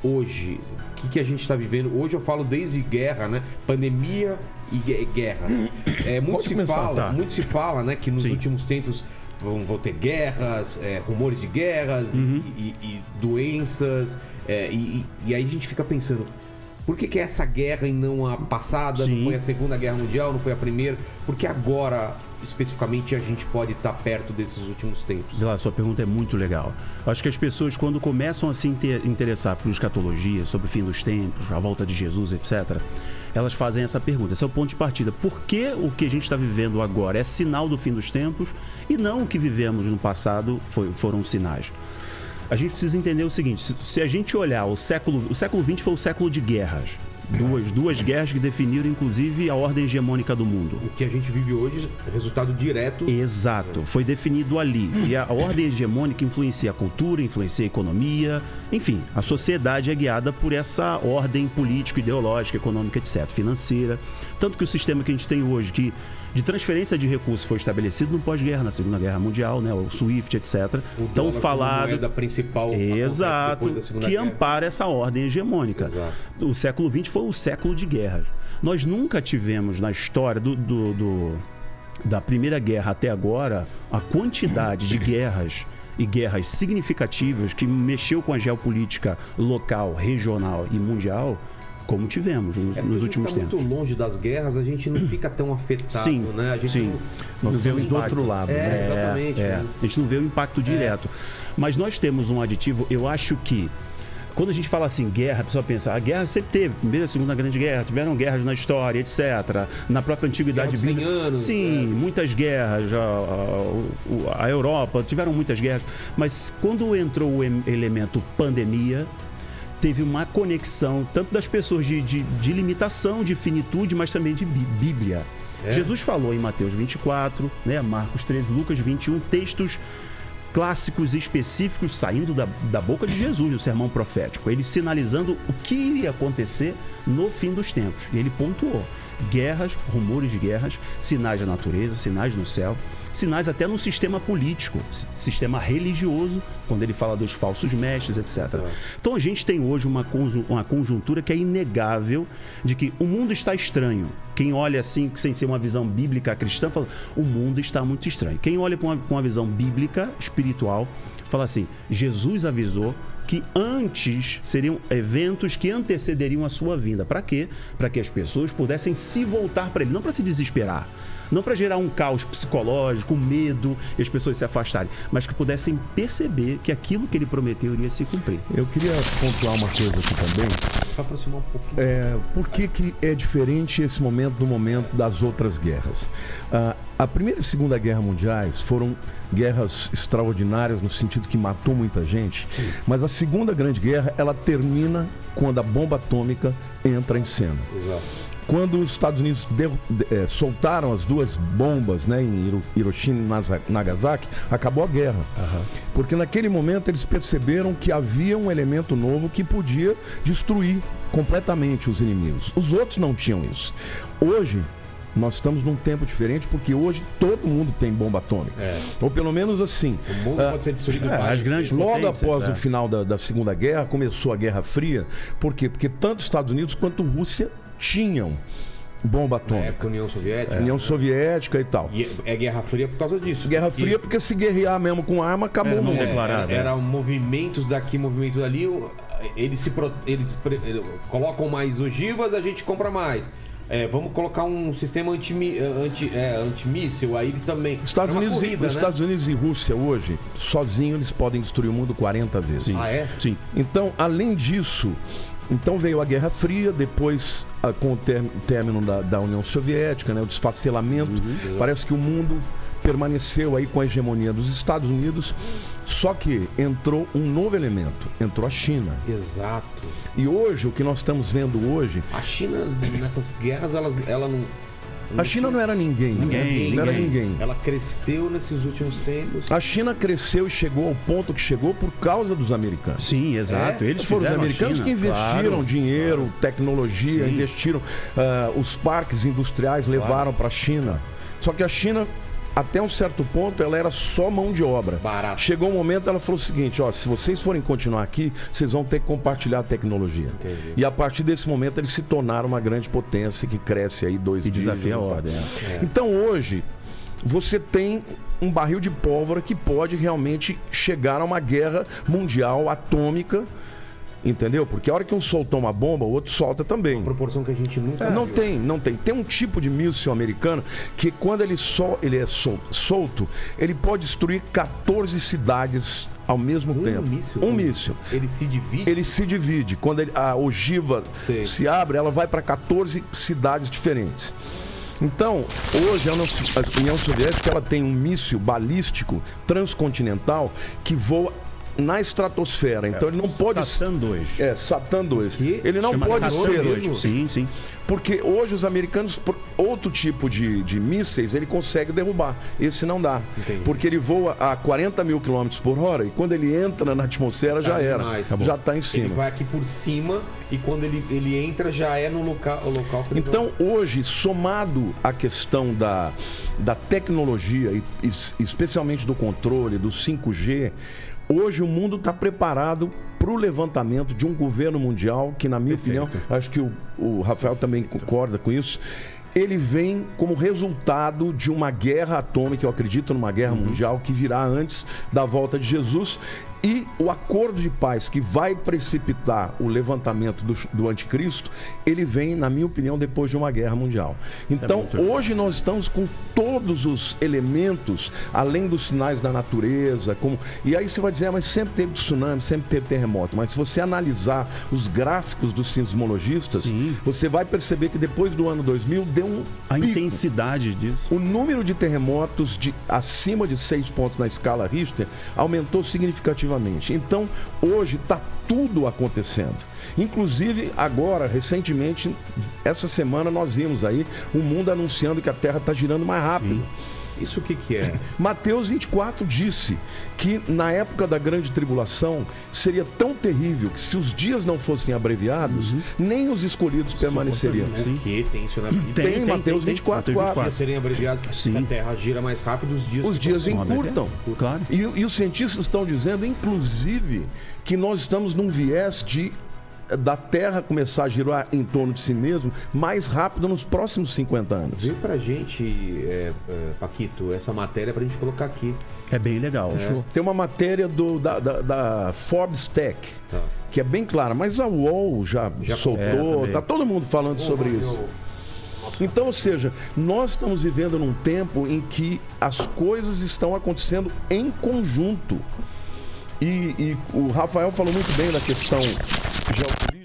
hoje? O que a gente está vivendo? Hoje eu falo desde guerra, né? Pandemia e guerra. Muito se fala, né? Que nos últimos tempos vão ter guerras, rumores de guerras e doenças. E aí a gente fica pensando... Por que essa guerra e não a passada? Não foi a Segunda Guerra Mundial, não foi a Primeira? Porque agora, especificamente, a gente pode estar perto desses últimos tempos? A sua pergunta é muito legal. Acho que as pessoas, quando começam a se interessar por escatologia, sobre o fim dos tempos, a volta de Jesus, etc., elas fazem essa pergunta. Esse é o ponto de partida. Por que o que a gente está vivendo agora é sinal do fim dos tempos e não o que vivemos no passado foram sinais? A gente precisa entender o seguinte, se a gente olhar o século XX foi o século de guerras. Duas guerras que definiram, inclusive, a ordem hegemônica do mundo. O que a gente vive hoje é resultado direto... Exato, foi definido ali. E a ordem hegemônica influencia a cultura, influencia a economia, enfim, a sociedade é guiada por essa ordem política, ideológica, econômica, etc., financeira. Tanto que o sistema que a gente tem hoje, que de transferência de recursos foi estabelecido no pós-guerra, na Segunda Guerra Mundial, né, o SWIFT, etc. Tão falado. Moeda principal. Exato, que ampara essa ordem hegemônica. Exato. O século XX foi o século de guerras. Nós nunca tivemos na história da Primeira Guerra até agora a quantidade de guerras e guerras significativas que mexeu com a geopolítica local, regional e mundial como tivemos nos últimos tempos. Muito longe das guerras, a gente não fica tão afetado, sim, né? A gente sim. Nós vemos do outro lado. Exatamente. A gente não vê o impacto direto. Mas nós temos um aditivo, eu acho que quando a gente fala assim, guerra, a pessoa pensa, a guerra sempre teve, Primeira e Segunda Grande Guerra, tiveram guerras na história, etc. Na própria Antiguidade Bíblica. Anos, sim, muitas guerras, a Europa, tiveram muitas guerras. Mas quando entrou o elemento pandemia, teve uma conexão tanto das pessoas de limitação, de finitude, mas também de Bíblia. Jesus falou em Mateus 24, né, Marcos 13, Lucas 21, textos clássicos e específicos saindo da boca de Jesus no sermão profético, ele sinalizando o que iria acontecer no fim dos tempos. E ele pontuou guerras, rumores de guerras, sinais da natureza, sinais no céu, sinais até no sistema político, sistema religioso, quando ele fala dos falsos mestres, etc. Então a gente tem hoje uma conjuntura que é inegável de que o mundo está estranho. Quem olha assim, sem ser uma visão bíblica cristã, fala, o mundo está muito estranho. Quem olha com uma visão bíblica, espiritual, fala assim, Jesus avisou que antes seriam eventos que antecederiam a sua vinda. Para quê? Para que as pessoas pudessem se voltar para ele, não para se desesperar, não para gerar um caos psicológico, medo e as pessoas se afastarem, mas que pudessem perceber que aquilo que ele prometeu iria se cumprir. Eu queria pontuar uma coisa aqui também. Só aproximar um pouquinho. Por que é diferente esse momento do momento das outras guerras? A Primeira e Segunda Guerra Mundiais foram guerras extraordinárias no sentido que matou muita gente, mas a Segunda Grande Guerra, ela termina quando a bomba atômica entra em cena. Exato. Quando os Estados Unidos soltaram as duas bombas, né, em Hiroshima e Nagasaki, acabou a guerra. Porque naquele momento eles perceberam que havia um elemento novo que podia destruir completamente os inimigos. Os outros não tinham isso. Hoje, nós estamos num tempo diferente, porque hoje todo mundo tem bomba atômica. Ou pelo menos assim. O mundo pode ser destruído as grandes logo após o final da Segunda Guerra, começou a Guerra Fria. Por quê? Porque tanto os Estados Unidos quanto a Rússia tinham bomba atômica. União Soviética. União Soviética e tal. E é Guerra Fria por causa disso. Guerra Fria porque se guerrear mesmo com arma, acabou o mundo. Eram movimentos daqui, movimentos dali. Eles colocam mais ogivas, a gente compra mais. Vamos colocar um sistema antimíssil, aí eles também... Estados Unidos e Rússia hoje, sozinhos, eles podem destruir o mundo 40 vezes. Sim. Sim. Então, além disso, veio a Guerra Fria, depois com o término da União Soviética, né, o desfacelamento. Parece que o mundo permaneceu aí com a hegemonia dos Estados Unidos, só que entrou um novo elemento, entrou a China. Exato. E hoje, o que nós estamos vendo hoje... A China, nessas guerras, ela não... A China não era ninguém. Não era ninguém. Ela cresceu nesses últimos tempos. A China cresceu e chegou ao ponto que chegou por causa dos americanos. Sim, exato. Eles foram os americanos que investiram dinheiro, tecnologia, investiram. Os parques industriais levaram para a China. Só que a China até um certo ponto, ela era só mão de obra. Barato. Chegou um momento, ela falou o seguinte, ó, se vocês forem continuar aqui, vocês vão ter que compartilhar a tecnologia. Entendi. E a partir desse momento, eles se tornaram uma grande potência que cresce aí 2 dígitos. E desafia a ordem. Então, hoje, você tem um barril de pólvora que pode realmente chegar a uma guerra mundial atômica, entendeu? Porque a hora que um soltou uma bomba, o outro solta também. Uma proporção que a gente nunca Não viu. tem. Tem um tipo de míssil americano que quando ele é solto, ele pode destruir 14 cidades ao mesmo tempo. Um míssil. Ele se divide? Ele se divide. Quando a ogiva se abre, ela vai para 14 cidades diferentes. Então, hoje a União Soviética ela tem um míssil balístico transcontinental que voa na estratosfera. Então ele não pode... Satan 2. Satan 2. Ele não pode ser... Sim. Porque hoje os americanos, por outro tipo de mísseis, ele consegue derrubar. Esse não dá. Entendi. Porque ele voa a 40 mil quilômetros por hora e quando ele entra na atmosfera já era. Já está em cima. Ele vai aqui por cima e quando ele entra já é no local que ele Então hoje, somado à questão da tecnologia e especialmente do controle, do 5G, hoje o mundo está preparado para o levantamento de um governo mundial que, na minha opinião, acho que o Rafael também concorda com isso, ele vem como resultado de uma guerra atômica, eu acredito numa guerra mundial que virá antes da volta de Jesus. E o acordo de paz que vai precipitar o levantamento do anticristo, ele vem, na minha opinião, depois de uma guerra mundial. Então, hoje nós estamos com todos os elementos, além dos sinais da natureza. E aí você vai dizer, mas sempre teve tsunami, sempre teve terremoto. Mas se você analisar os gráficos dos sismologistas, você vai perceber que depois do ano 2000 deu a intensidade disso. O número de terremotos acima de 6 pontos na escala Richter aumentou significativamente. Então, hoje está tudo acontecendo. Inclusive, agora, recentemente, essa semana nós vimos aí o mundo anunciando que a Terra está girando mais rápido. Isso o que é? Mateus 24 disse que na época da grande tribulação seria tão terrível que se os dias não fossem abreviados, nem os escolhidos permaneceriam. Porque tem isso na Bíblia. Tem Mateus 24. Os dias serem abreviados, se a Terra gira mais rápido, os dias encurtam. Claro. E os cientistas estão dizendo, inclusive, que nós estamos num viés da Terra começar a girar em torno de si mesmo mais rápido nos próximos 50 anos. Vê pra gente, Paquito, essa matéria pra gente colocar aqui. É bem legal. Tem uma matéria da Forbes Tech, que é bem clara, mas a UOL já soltou, tá todo mundo falando sobre isso. Então, ou seja, nós estamos vivendo num tempo em que as coisas estão acontecendo em conjunto. E o Rafael falou muito bem da questão geopolítica.